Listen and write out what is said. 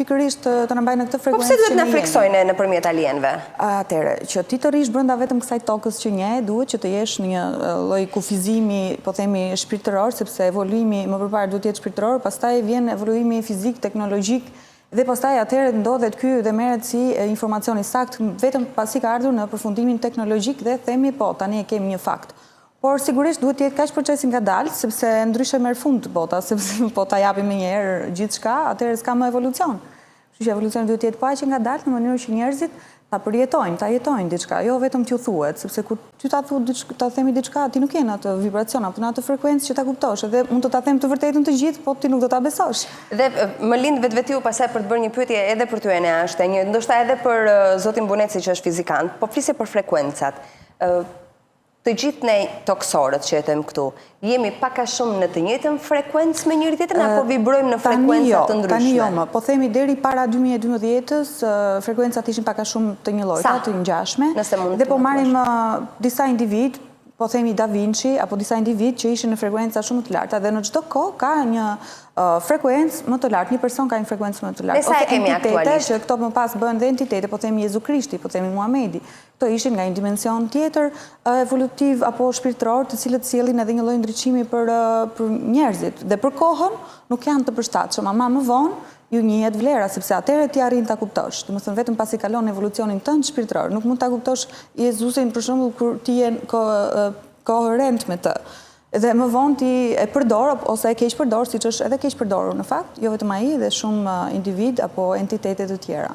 pikërisht të na mbajnë në këtë frekuencë. Po pse duhet na friksojnë nëpërmjet alienëve? Atëherë, që ti të rish brenda vetëm kësaj tokës që nje, duhet që të jesh në një lloj kufizimi, po themi shpirtëror, sepse evoluimi më përpara duhet të jetë shpirtëror, pastaj vjen evoluimi fizik, teknologjik, dhe pastaj atëherë ndodhet ky dhe merret si informacioni sakt vetëm pasi ka ardhur në përfundimin teknologjik dhe themi po, tani e kemi një fakt. Por sigurisht duhet të jetë kaq procesi ngadalë, sepse ndryshe merr fund bota, sepse po ta japim menjëherë gjithçka, atëherë s'ka më evolucion. Kështu që evolucioni duhet të jetë aq i ngadalë në mënyrë që njerëzit ta përjetojnë, ta jetojnë diçka, jo vetëm t'ju thuhet, sepse kur ty ta themi diçka, ti nuk je në atë vibracion apo në atë frekuencë që ta kuptosh, edhe mund të ta them të vërtetën të gjithë, po ti nuk do ta besosh. Dhe më lind vetvetiu pasaj për të bërë një pyetje edhe për ty Enea, është një ndoshta edhe për zotin Buneci që është fizikant, po flisje për frekuencat. Të gjithë ne tokësorët që jetojmë këtu, jemi pak a shumë në të njëjtën frekuencë me njëri tjetrin apo vibrojmë në frekuenca të ndryshme? Tani jo, po themi deri para 2012-s frekuencat ishin pak a shumë të njëjta, të ngjashme. Dhe po marrim disa individ, po themi Da Vinci, apo disa individ që ishin në frekuenca shumë të larta dhe në çdo kohë ka një frekuencë më të lartë, një person ka një frekuencë më të lartë. Sa e kemi aktualisht? Që këto më pas bëhen dhe entitete, po themi Jezu Krishti, po themi Muhamedi. Këto ishin nga një dimension tjetër evolutiv apo shpirtëror, të cilët sjellin edhe një lloj ndriçimi për njerëzit. Dhe për kohën nuk janë të përshtatshëm, ama më vonë ju njihet vlera, sepse atëherë ti arrin ta kuptosh. Domethënë vetëm pasi kalon evolucionin tënd shpirtëror, nuk mund ta kuptosh Jezusin për shembull kur ti je koherent me të. Dhe më vonë ti e përdor ose e keq përdor, siç është edhe keq përdorur në fakt, jo vetëm ai, dhe shumë individ apo entitete të tjera.